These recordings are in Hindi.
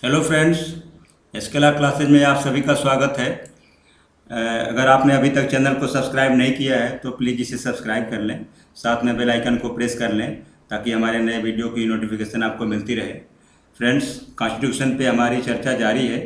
हेलो फ्रेंड्स, एसकेला क्लासेज में आप सभी का स्वागत है। अगर आपने अभी तक चैनल को सब्सक्राइब नहीं किया है तो प्लीज़ इसे सब्सक्राइब कर लें, साथ में बेल आइकन को प्रेस कर लें ताकि हमारे नए वीडियो की नोटिफिकेशन आपको मिलती रहे। फ्रेंड्स, कॉन्स्टिट्यूशन पे हमारी चर्चा जारी है।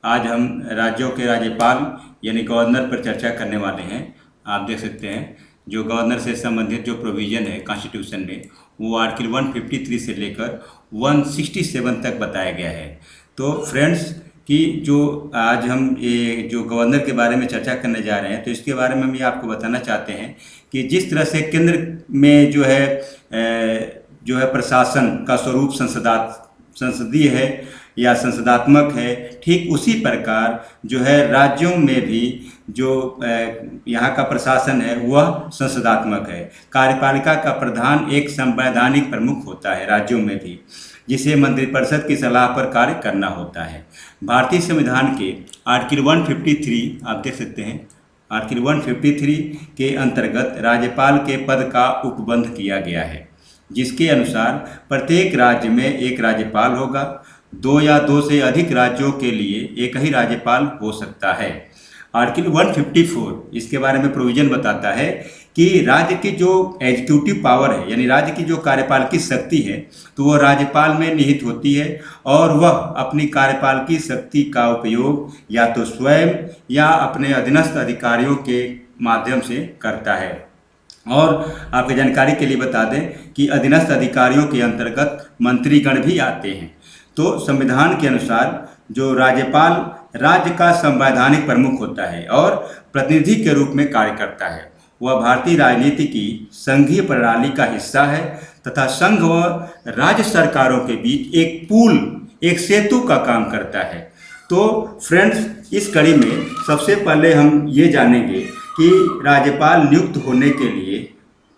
आज हम राज्यों के राज्यपाल यानी गवर्नर पर चर्चा करने वाले हैं। आप देख सकते हैं जो गवर्नर से संबंधित जो प्रोविज़न है कॉन्स्टिट्यूशन में, वो आर्टिकल 153 से लेकर 167 तक बताया गया है। तो फ्रेंड्स कि जो आज हम ये जो गवर्नर के बारे में चर्चा करने जा रहे हैं, तो इसके बारे में हम ये आपको बताना चाहते हैं कि जिस तरह से केंद्र में जो है प्रशासन का स्वरूप संसदीय है या संसदात्मक है, ठीक उसी प्रकार जो है राज्यों में भी जो यहाँ का प्रशासन है वह संसदात्मक है। कार्यपालिका का प्रधान एक संवैधानिक प्रमुख होता है राज्यों में भी, जिसे मंत्रिपरिषद की सलाह पर कार्य करना होता है। भारतीय संविधान के आर्टिकल 153 आप देख सकते हैं, आर्टिकल 153 के अंतर्गत राज्यपाल के पद का उपबंध किया गया है, जिसके अनुसार प्रत्येक राज्य में एक राज्यपाल होगा। 2 या 2 से अधिक राज्यों के लिए एक ही राज्यपाल हो सकता है। आर्टिकल 154 इसके बारे में प्रोविजन बताता है कि राज्य की जो एग्जीक्यूटिव पावर है यानी राज्य की जो कार्यपालिकी शक्ति है, तो वह राज्यपाल में निहित होती है और वह अपनी कार्यपालिकी शक्ति का उपयोग या तो स्वयं या अपने अधीनस्थ अधिकारियों के माध्यम से करता है। और आपकी जानकारी के लिए बता दें कि अधीनस्थ अधिकारियों के अंतर्गत मंत्रीगण भी आते हैं। तो संविधान के अनुसार जो राज्यपाल राज्य का संवैधानिक प्रमुख होता है और प्रतिनिधि के रूप में कार्य करता है। वह भारतीय राजनीति की संघीय प्रणाली का हिस्सा है तथा संघ व राज्य सरकारों के बीच एक पुल, एक सेतु का काम करता है। तो फ्रेंड्स, इस कड़ी में सबसे पहले हम ये जानेंगे कि राज्यपाल नियुक्त होने के लिए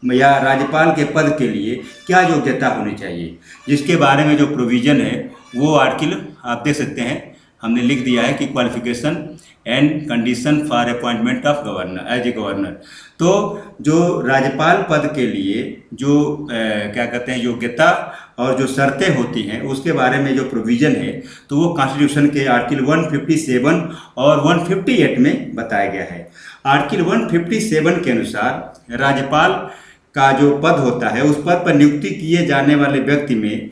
या राज्यपाल के पद के लिए क्या योग्यता होनी चाहिए, जिसके बारे में जो प्रोविज़न है वो आर्टिकल आप देख सकते हैं, हमने लिख दिया है कि qualification and condition for appointment of governor as a governor. तो जो राज्यपाल पद के लिए जो क्या कहते हैं योग्यता और जो शर्तें होती हैं उसके बारे में जो प्रोविज़न है, तो वो कॉन्स्टिट्यूशन के आर्टिकल 157 और 158 में बताया गया है। आर्टिकल 157 के अनुसार राज्यपाल का जो पद होता है उस पद पर नियुक्ति किए जाने वाले व्यक्ति में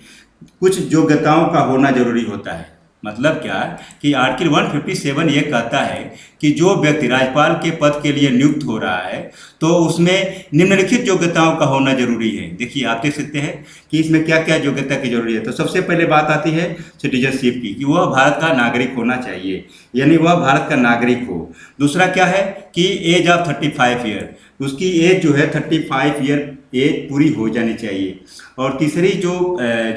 कुछ योग्यताओं का होना जरूरी होता है। मतलब क्या कि आर्टिकल 157 ये कहता है कि जो व्यक्ति राज्यपाल के पद के लिए नियुक्त हो रहा है तो उसमें निम्नलिखित योग्यताओं का होना जरूरी है। देखिए, आप देख सकते हैं कि इसमें क्या क्या योग्यता की जरूरी है। तो सबसे पहले बात आती है सिटीजनशिप की, कि वह भारत का नागरिक होना चाहिए, यानी वह भारत का नागरिक हो। दूसरा क्या है कि एज ऑफ 35 ईयर, उसकी एज जो है 35 ईयर एज पूरी हो जानी चाहिए। और तीसरी जो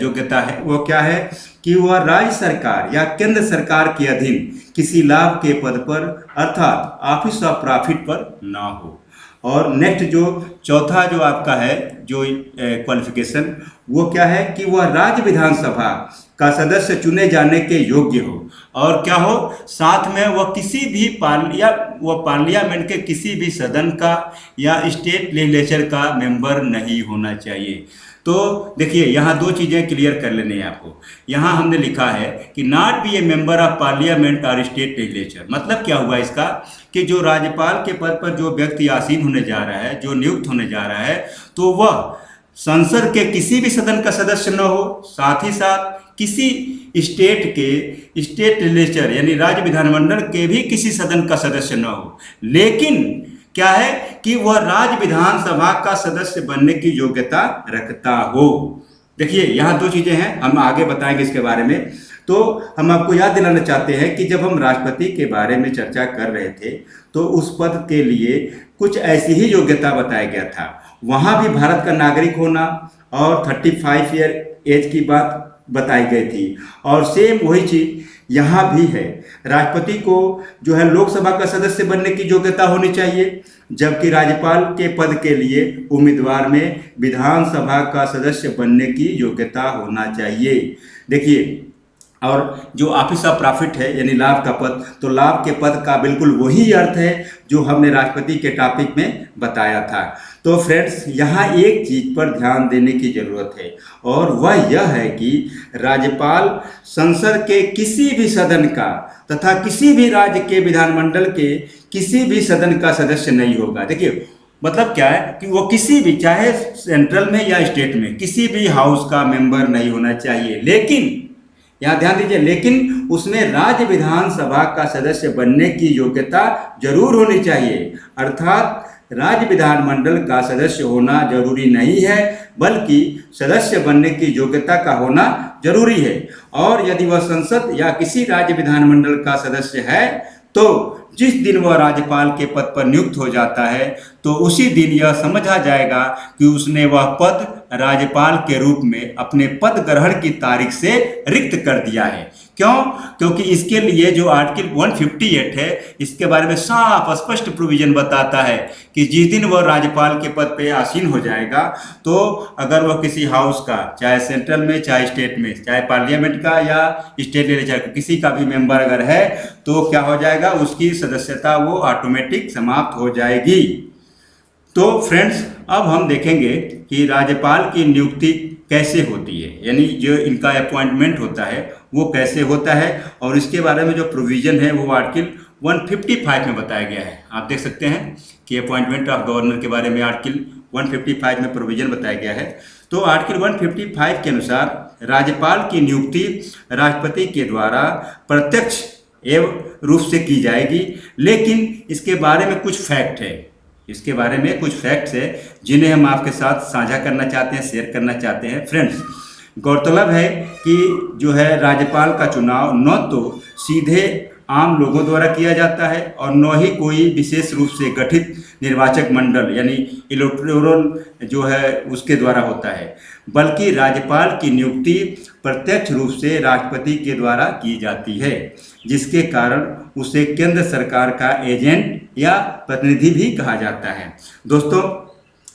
योग्यता है वो क्या है कि वह राज्य सरकार या केंद्र सरकार के अधीन किसी लाभ के पद पर अर्थात ऑफिस ऑफ प्रॉफिट पर ना हो। और नेक्स्ट जो चौथा जो आपका है जो क्वालिफिकेशन, वो क्या है कि वह राज्य विधानसभा का सदस्य चुने जाने के योग्य हो और क्या हो, साथ में वह किसी भी पार्लियामेंट के किसी भी सदन का या स्टेट लेजिस्लेचर का मेंबर नहीं होना चाहिए। तो देखिए, यहाँ 2 चीज़ें क्लियर कर लेनी है आपको। यहाँ हमने लिखा है कि not be A member of parliament और स्टेट लेजिस्लेचर। मतलब क्या हुआ इसका कि जो राज्यपाल के पद पर जो व्यक्ति आसीन होने जा रहा है, जो नियुक्त होने जा रहा है, तो वह संसद के किसी भी सदन का सदस्य न हो, साथ ही साथ किसी स्टेट लेजिस्लेचर यानी राज्य विधानमंडल के भी किसी सदन का सदस्य न हो, लेकिन क्या है कि वह राज्य विधानसभा का सदस्य बनने की योग्यता रखता हो। देखिए, यहाँ 2 चीजें हैं, हम आगे बताएंगे इसके बारे में। तो हम आपको याद दिलाना चाहते हैं कि जब हम राष्ट्रपति के बारे में चर्चा कर रहे थे तो उस पद के लिए कुछ ऐसी ही योग्यता बताया गया था। वहाँ भी भारत का नागरिक होना और 35 ईयर एज की बात बताई गई थी, और सेम वही चीज यहाँ भी है। राष्ट्रपति को जो है लोकसभा का सदस्य बनने की योग्यता होनी चाहिए, जबकि राज्यपाल के पद के लिए उम्मीदवार में विधानसभा का सदस्य बनने की योग्यता होना चाहिए। देखिए, और जो ऑफिस ऑफ प्रॉफिट है यानी लाभ का पद, तो लाभ के पद का बिल्कुल वही अर्थ है जो हमने राष्ट्रपति के टॉपिक में बताया था। तो फ्रेंड्स, यहाँ एक चीज पर ध्यान देने की जरूरत है और वह यह है कि राज्यपाल संसद के किसी भी सदन का तथा किसी भी राज्य के विधानमंडल के किसी भी सदन का सदस्य नहीं होगा। देखिए मतलब क्या है कि वो किसी भी, चाहे सेंट्रल में या स्टेट में, किसी भी हाउस का मेंबर नहीं होना चाहिए। लेकिन यहाँ ध्यान दीजिए, लेकिन उसमें राज्य विधानसभा का सदस्य बनने की योग्यता जरूर होनी चाहिए। अर्थात राज्य विधानमंडल का सदस्य होना जरूरी नहीं है, बल्कि सदस्य बनने की योग्यता का होना जरूरी है। और यदि वह संसद या किसी राज्य विधानमंडल का सदस्य है तो जिस दिन वह राज्यपाल के पद पर नियुक्त हो जाता है तो उसी दिन यह समझा जाएगा कि उसने वह पद राज्यपाल के रूप में अपने पद ग्रहण की तारीख से रिक्त कर दिया है। क्यों? क्योंकि इसके लिए जो आर्टिकल 158 है, इसके बारे में साफ स्पष्ट प्रोविजन बताता है कि जिस दिन वह राज्यपाल के पद पे आसीन हो जाएगा तो अगर वह किसी हाउस का, चाहे सेंट्रल में चाहे स्टेट में, चाहे पार्लियामेंट का या स्टेट लेजिस्लेचर का किसी का भी मेंबर अगर है तो क्या हो जाएगा, उसकी सदस्यता वो ऑटोमेटिक समाप्त हो जाएगी। तो फ्रेंड्स, अब हम देखेंगे कि राज्यपाल की नियुक्ति कैसे होती है, यानी जो इनका अपॉइंटमेंट होता है वो कैसे होता है, और इसके बारे में जो प्रोविजन है वो आर्टिकल 155 में बताया गया है। आप देख सकते हैं कि अपॉइंटमेंट ऑफ गवर्नर के बारे में आर्टिकल 155 में प्रोविजन बताया गया है। तो आर्टिकल 155 के अनुसार राज्यपाल की नियुक्ति राष्ट्रपति के द्वारा प्रत्यक्ष एवं रूप से की जाएगी। लेकिन इसके बारे में कुछ फैक्ट है, इसके बारे में कुछ फैक्ट्स है जिन्हें हम आपके साथ साझा करना चाहते हैं, शेयर करना चाहते हैं। फ्रेंड्स, गौरतलब है कि जो है राज्यपाल का चुनाव न तो सीधे आम लोगों द्वारा किया जाता है और न ही कोई विशेष रूप से गठित निर्वाचक मंडल यानी इलेक्टोरल जो है उसके द्वारा होता है, बल्कि राज्यपाल की नियुक्ति प्रत्यक्ष रूप से राष्ट्रपति के द्वारा की जाती है, जिसके कारण उसे केंद्र सरकार का एजेंट या प्रतिनिधि भी कहा जाता है। दोस्तों,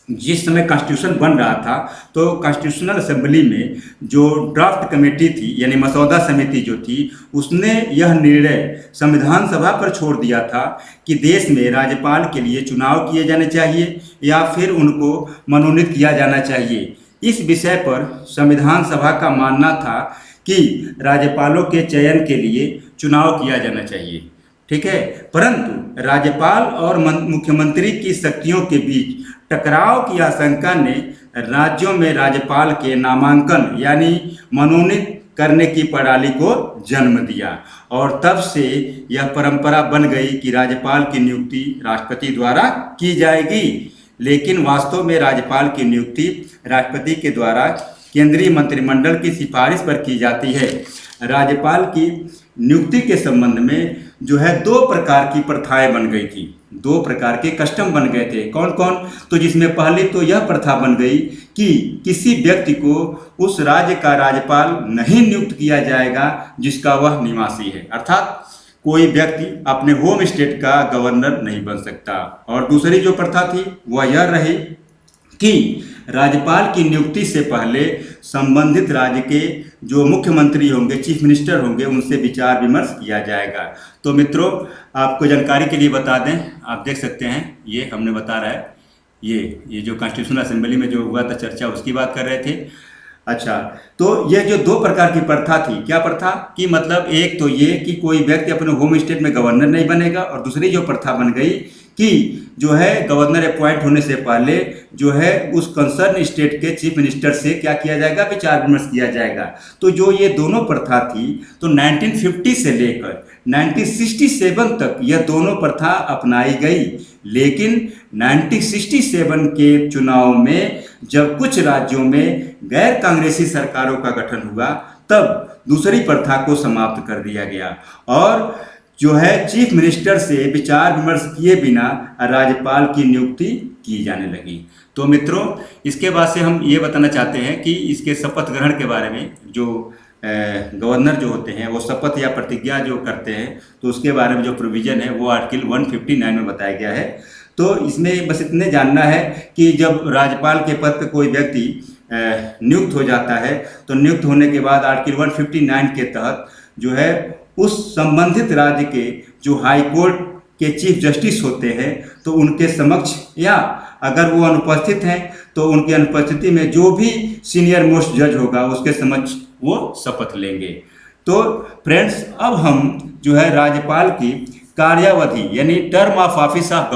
जिस समय कॉन्स्टिट्यूशन बन रहा था तो कॉन्स्टिट्यूशनल असेंबली में जो ड्राफ्ट कमेटी थी यानी मसौदा समिति जो थी, उसने यह निर्णय संविधान सभा पर छोड़ दिया था कि देश में राज्यपाल के लिए चुनाव किए जाने चाहिए या फिर उनको मनोनीत किया जाना चाहिए। इस विषय पर संविधान सभा का मानना था कि राज्यपालों के चयन के लिए चुनाव किया जाना चाहिए, ठीक है। परंतु राज्यपाल और मुख्यमंत्री की शक्तियों के बीच टकराव की आशंका ने राज्यों में राज्यपाल के नामांकन यानी मनोनीत करने की प्रणाली को जन्म दिया और तब से यह परंपरा बन गई कि राज्यपाल की नियुक्ति राष्ट्रपति द्वारा की जाएगी। लेकिन वास्तव में राज्यपाल की नियुक्ति राष्ट्रपति के द्वारा केंद्रीय मंत्रिमंडल की सिफारिश पर की जाती है। राज्यपाल की नियुक्ति के संबंध में जो है दो प्रकार की प्रथाएं बन गई थी, दो प्रकार के कस्टम बन गए थे। कौन कौन? तो जिसमें पहले तो यह प्रथा बन गई कि किसी व्यक्ति को उस राज्य का राज्यपाल नहीं नियुक्त किया जाएगा जिसका वह निवासी है, अर्थात कोई व्यक्ति अपने होम स्टेट का गवर्नर नहीं बन सकता। और दूसरी जो प्रथा थी वह यह रही कि राज्यपाल की नियुक्ति से पहले संबंधित राज्य के जो मुख्यमंत्री होंगे, चीफ मिनिस्टर होंगे, उनसे विचार विमर्श किया जाएगा। तो मित्रों, आपको जानकारी के लिए बता दें, आप देख सकते हैं ये हमने बता रहा है, ये जो कॉन्स्टिट्यूशनल असेंबली में जो हुआ था चर्चा, उसकी बात कर रहे थे। अच्छा, तो ये जो दो प्रकार की प्रथा थी, क्या प्रथा कि मतलब एक तो ये कि कोई व्यक्ति अपने होम स्टेट में गवर्नर नहीं बनेगा, और दूसरी जो प्रथा बन गई कि जो है गवर्नर अपॉइंट होने से पहले जो है उस कंसर्न स्टेट के चीफ मिनिस्टर से क्या किया जाएगा, विचार विमर्श किया जाएगा। तो जो ये दोनों प्रथा थी तो 1950 से लेकर 1967 तक यह दोनों प्रथा अपनाई गई। लेकिन 1967 के चुनाव में जब कुछ राज्यों में गैर कांग्रेसी सरकारों का गठन हुआ तब दूसरी प्रथा को समाप्त कर दिया गया और जो है चीफ मिनिस्टर से विचार विमर्श किए बिना राज्यपाल की नियुक्ति की जाने लगी। तो मित्रों, इसके बाद से हम ये बताना चाहते हैं कि इसके शपथ ग्रहण के बारे में, जो गवर्नर जो होते हैं वो शपथ या प्रतिज्ञा जो करते हैं तो उसके बारे में जो प्रोविजन है वो आर्टिकल 159 में बताया गया है। तो इसमें बस इतने जानना है कि जब राज्यपाल के पद पर कोई व्यक्ति नियुक्त हो जाता है तो नियुक्त होने के बाद आर्टिकल 159 के तहत जो है उस संबंधित राज्य के जो हाई कोर्ट के चीफ जस्टिस होते हैं तो उनके समक्ष, या अगर वो अनुपस्थित हैं तो उनकी अनुपस्थिति में जो भी सीनियर मोस्ट जज होगा उसके समक्ष वो शपथ लेंगे। तो फ्रेंड्स, अब हम जो है राज्यपाल की कार्यावधि यानी term of office of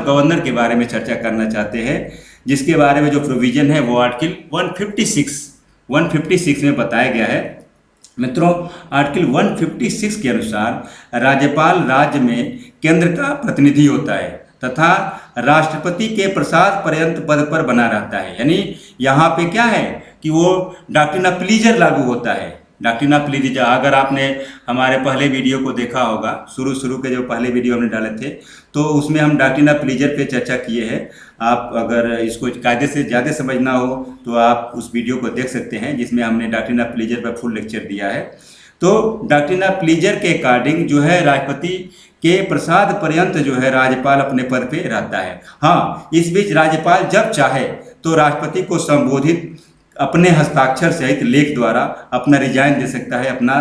governor के बारे में चर्चा करना चाहते हैं, जिसके बारे में जो प्रोविजन है वो आर्टिकल 156 में बताया गया है। मित्रों, आर्टिकल 156 के अनुसार राज्यपाल राज्य में केंद्र का प्रतिनिधि होता है तथा राष्ट्रपति के प्रसाद पर्यंत पद पर बना रहता है। यानी यहाँ पे क्या है कि वो डॉक्ट्रिन ऑफ प्लीजर लागू होता है। डॉक्ट्रिन ऑफ प्लीजर, अगर आपने हमारे पहले वीडियो को देखा होगा, शुरू के जो पहले वीडियो हमने डाले थे, तो उसमें हम डॉक्ट्रिन ऑफ प्लीजर पे चर्चा किए हैं। आप अगर इसको कायदे से ज़्यादा समझना हो तो आप उस वीडियो को देख सकते हैं, जिसमें हमने डॉक्ट्रिन ऑफ प्लीजर पर फुल लेक्चर दिया है। तो डॉक्ट्रिन ऑफ प्लीजर के अकॉर्डिंग जो है राष्ट्रपति के प्रसाद पर्यंत जो है राज्यपाल अपने पद पे रहता है। हाँ, इस बीच राज्यपाल जब चाहे तो राष्ट्रपति को संबोधित अपने हस्ताक्षर सहित लेख द्वारा अपना रिजाइन दे सकता है, अपना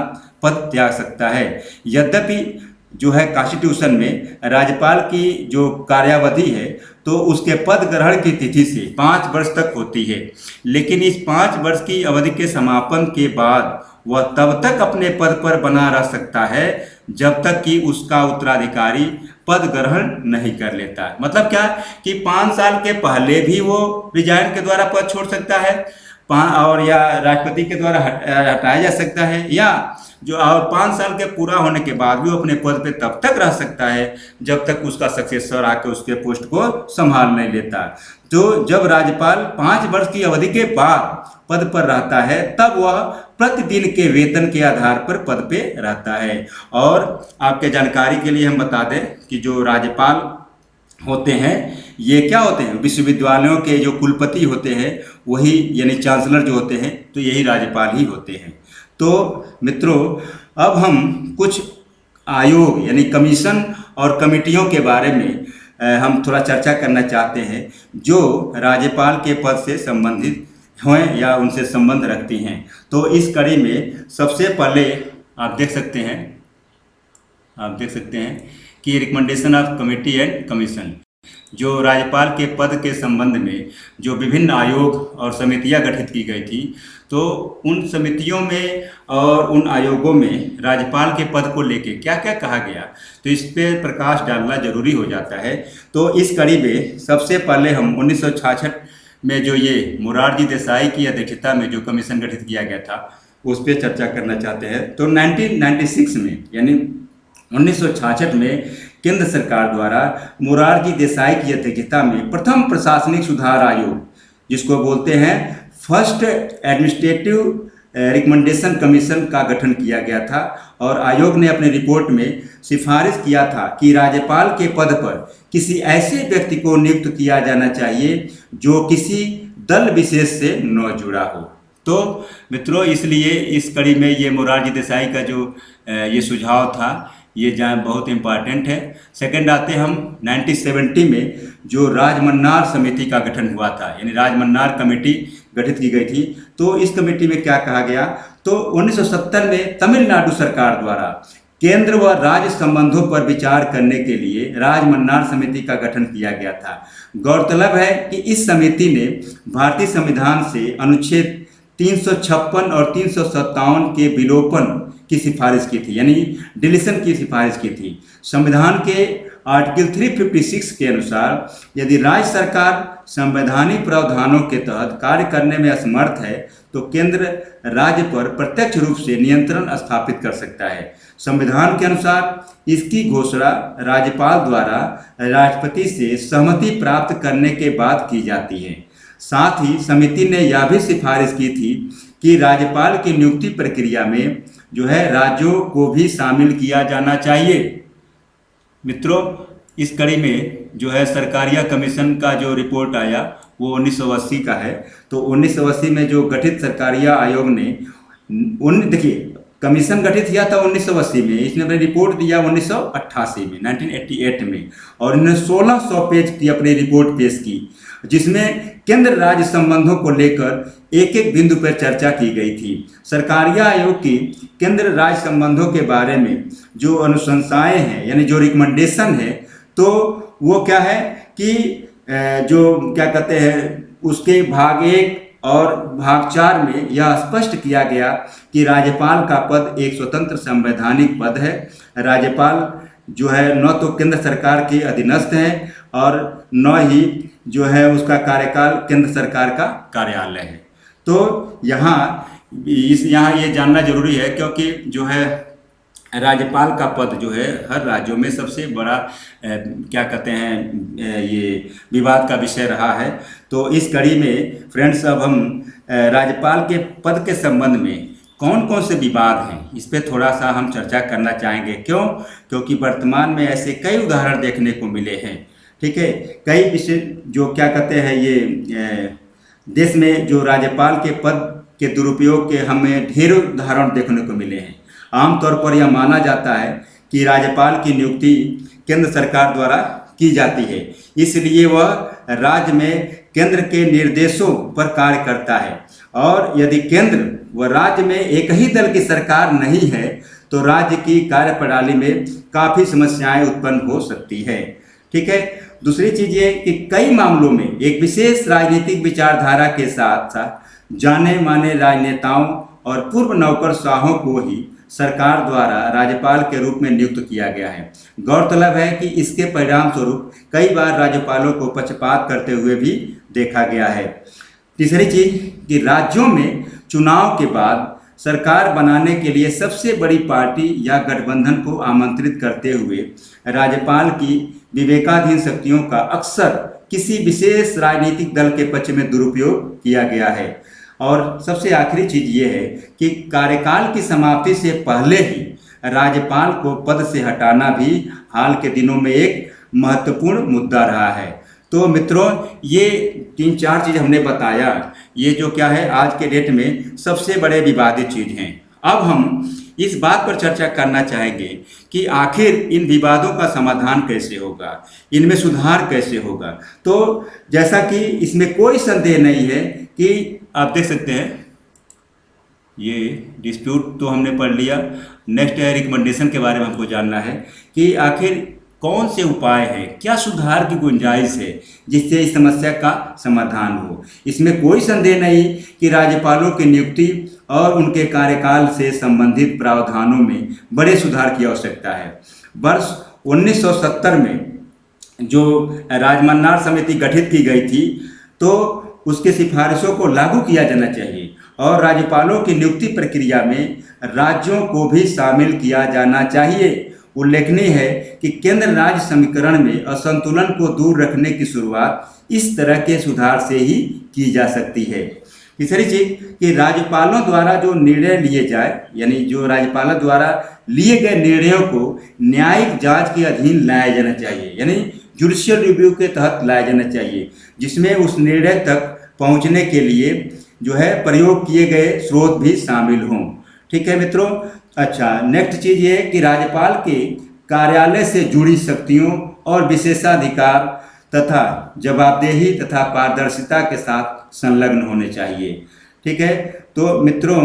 पद त्याग सकता है। यद्यपि जो है कॉन्स्टिट्यूशन में राज्यपाल की जो कार्यावधि है तो उसके पद ग्रहण की तिथि से 5 वर्ष तक होती है, लेकिन इस 5 वर्ष की अवधि के समापन के बाद वह तब तक अपने पद पर बना रह सकता है जब तक कि उसका उत्तराधिकारी पद ग्रहण नहीं कर लेता है। मतलब क्या कि 5 साल के पहले भी वो रिजाइन के द्वारा पद छोड़ सकता है, और या राष्ट्रपति के द्वारा हटाया जा सकता है, या जो और 5 साल के पूरा होने के बाद भी वो अपने पद पे तब तक रह सकता है जब तक उसका सक्सेसर आके उसके पोस्ट को संभाल नहीं लेता। तो जब राज्यपाल 5 वर्ष की अवधि के बाद पद पर रहता है तब वह प्रतिदिन के वेतन के आधार पर पद पे रहता है। और आपके जानकारी के लिए हम बता दें कि जो राज्यपाल होते हैं ये क्या होते हैं, विश्वविद्यालयों के जो कुलपति होते हैं वही, यानी चांसलर जो होते हैं, तो यही राज्यपाल ही होते हैं। तो मित्रों, अब हम कुछ आयोग यानी कमीशन और कमेटियों के बारे में हम थोड़ा चर्चा करना चाहते हैं जो राज्यपाल के पद से संबंधित हैं या उनसे संबंध रखती हैं। तो इस कड़ी में सबसे पहले आप देख सकते हैं कि recommendation of committee and commission, जो राज्यपाल के पद के संबंध में जो विभिन्न आयोग और समितियां गठित की गई थी, तो उन समितियों में और उन आयोगों में राज्यपाल के पद को लेके क्या क्या कहा गया, तो इस पर प्रकाश डालना जरूरी हो जाता है। तो इस कड़ी में सबसे पहले हम 1966 में जो ये मोरारजी देसाई की अध्यक्षता में जो कमीशन गठित किया गया था उस पर चर्चा करना चाहते हैं। तो 1996 में यानी 1966 में केंद्र सरकार द्वारा मोरारजी देसाई की अध्यक्षता में प्रथम प्रशासनिक सुधार आयोग, जिसको बोलते हैं फर्स्ट एडमिनिस्ट्रेटिव रिकमेंडेशन कमीशन, का गठन किया गया था। और आयोग ने अपनी रिपोर्ट में सिफारिश किया था कि राज्यपाल के पद पर किसी ऐसे व्यक्ति को नियुक्त किया जाना चाहिए जो किसी दल विशेष से न जुड़ा हो। तो मित्रों, इसलिए इस कड़ी में ये मोरारजी देसाई का जो ये सुझाव था ये बहुत इम्पॉर्टेंट है। सेकंड आते हम 1970 में जो राजमन्नार समिति का गठन हुआ था, यानी राजमन्नार कमेटी गठित की गई थी। तो इस कमेटी में क्या कहा गया, तो 1970 में तमिलनाडु सरकार द्वारा केंद्र व राज्य संबंधों पर विचार करने के लिए राजमन्नार समिति का गठन किया गया था। गौरतलब है कि इस समिति ने भारतीय संविधान से अनुच्छेद 356 और 357 के विलोपन की सिफारिश की थी, यानी डिलीशन की सिफारिश की थी। संविधान के आर्टिकल 356 के अनुसार यदि राज्य सरकार संवैधानिक प्रावधानों के तहत कार्य करने में असमर्थ है तो केंद्र राज्य पर प्रत्यक्ष रूप से नियंत्रण स्थापित कर सकता है। संविधान के अनुसार इसकी घोषणा राज्यपाल द्वारा राष्ट्रपति से सहमति प्राप्त करने के बाद की जाती है। साथ ही समिति ने यह भी सिफारिश की थी कि राज्यपाल की नियुक्ति प्रक्रिया में जो है राज्यों को भी शामिल किया जाना चाहिए। मित्रों, इस कड़ी में जो है सरकारिया कमीशन का जो रिपोर्ट आया वो 1980 का है। तो 1980 में जो गठित सरकारिया आयोग ने देखिए कमीशन गठित किया था 1980 में, इसने अपनी रिपोर्ट दिया 1988 में 1988 में, और इन्होंने 1600 पेज की अपनी रिपोर्ट पेश की, जिसमें केंद्र राज्य संबंधों को लेकर एक एक बिंदु पर चर्चा की गई थी। सरकारीय आयोग की केंद्र राज्य संबंधों के बारे में जो अनुशंसाएं हैं यानी जो रिकमेंडेशन है, तो वो क्या है कि जो क्या कहते हैं उसके भाग 1 और भाग 4 में यह स्पष्ट किया गया कि राज्यपाल का पद एक स्वतंत्र संवैधानिक पद है। राज्यपाल जो है न तो केंद्र सरकार के अधीनस्थ है और न ही जो है उसका कार्यकाल केंद्र सरकार का कार्यालय है। तो यहाँ ये जानना जरूरी है, क्योंकि जो है राज्यपाल का पद जो है हर राज्यों में सबसे बड़ा क्या कहते हैं ये विवाद का विषय रहा है। तो इस कड़ी में फ्रेंड्स अब हम राज्यपाल के पद के संबंध में कौन कौन से विवाद हैं इस पे थोड़ा सा हम चर्चा करना चाहेंगे। क्यों? क्योंकि वर्तमान में ऐसे कई उदाहरण देखने को मिले हैं। ठीक है, कई विषय जो क्या कहते हैं ये देश में जो राज्यपाल के पद के दुरुपयोग के हमें ढेरों उदाहरण देखने को मिले हैं। आमतौर पर यह माना जाता है कि राज्यपाल की नियुक्ति केंद्र सरकार द्वारा की जाती है, इसलिए वह राज्य में केंद्र के निर्देशों पर कार्य करता है। और यदि केंद्र व राज्य में एक ही दल की सरकार नहीं है तो राज्य की कार्यप्रणाली में काफ़ी समस्याएं उत्पन्न हो सकती है। ठीक है, दूसरी चीज़ ये कि कई मामलों में एक विशेष राजनीतिक विचारधारा के साथ साथ जाने माने राजनेताओं और पूर्व नौकरशाहों को ही सरकार द्वारा राज्यपाल के रूप में नियुक्त किया गया है। गौरतलब है कि इसके परिणाम स्वरूप कई बार राज्यपालों को पक्षपात करते हुए भी देखा गया है। तीसरी चीज कि राज्यों में चुनाव के बाद सरकार बनाने के लिए सबसे बड़ी पार्टी या गठबंधन को आमंत्रित करते हुए राज्यपाल की विवेकाधीन शक्तियों का अक्सर किसी विशेष राजनीतिक दल के पक्ष में दुरुपयोग किया गया है। और सबसे आखिरी चीज ये है कि कार्यकाल की समाप्ति से पहले ही राज्यपाल को पद से हटाना भी हाल के दिनों में एक महत्वपूर्ण मुद्दा रहा है। तो मित्रों, ये 3-4 चीज हमने बताया, ये जो क्या है आज के डेट में सबसे बड़े विवादित चीज हैं। अब हम इस बात पर चर्चा करना चाहेंगे कि आखिर इन विवादों का समाधान कैसे होगा, इनमें सुधार कैसे होगा। तो जैसा कि इसमें कोई संदेह नहीं है कि आप देख सकते हैं ये डिस्प्यूट तो हमने पढ़ लिया। नेक्स्ट है रिकमेंडेशन के बारे में हमको जानना है कि आखिर कौन से उपाय हैं, क्या सुधार की गुंजाइश है जिससे इस समस्या का समाधान हो। इसमें कोई संदेह नहीं कि राज्यपालों की नियुक्ति और उनके कार्यकाल से संबंधित प्रावधानों में बड़े सुधार की आवश्यकता है। वर्ष 1970 में जो राजमन्नार समिति गठित की गई थी, तो उसके सिफारिशों को लागू किया जाना चाहिए और राज्यपालों की नियुक्ति प्रक्रिया में राज्यों को भी शामिल किया जाना चाहिए। उल्लेखनीय है कि केंद्र राज्य समीकरण में असंतुलन को दूर रखने की शुरुआत इस तरह के सुधार से ही की जा सकती है। तीसरी चीज कि राज्यपालों द्वारा जो निर्णय लिए जाए, यानी जो राज्यपालों द्वारा लिए गए निर्णयों को न्यायिक जांच के अधीन लाया जाना चाहिए, यानी जुडिशियल रिव्यू के तहत लाया जाना चाहिए, जिसमें उस निर्णय तक पहुंचने के लिए जो है प्रयोग किए गए स्रोत भी शामिल हों। ठीक है मित्रों। अच्छा, नेक्स्ट चीज ये कि राज्यपाल के कार्यालय से जुड़ी शक्तियों और विशेषाधिकार तथा जवाबदेही तथा पारदर्शिता के साथ संलग्न होने चाहिए। ठीक है, तो मित्रों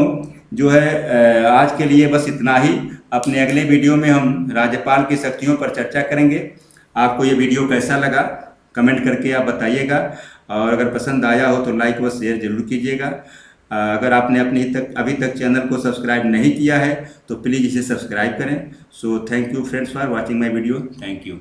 जो है आज के लिए बस इतना ही। अपने अगले वीडियो में हम राज्यपाल की शक्तियों पर चर्चा करेंगे। आपको ये वीडियो कैसा लगा कमेंट करके आप बताइएगा, और अगर पसंद आया हो तो लाइक व शेयर जरूर कीजिएगा। अगर आपने अभी तक चैनल को सब्सक्राइब नहीं किया है तो प्लीज़ इसे सब्सक्राइब करें। So thank you friends for watching my video. Thank you.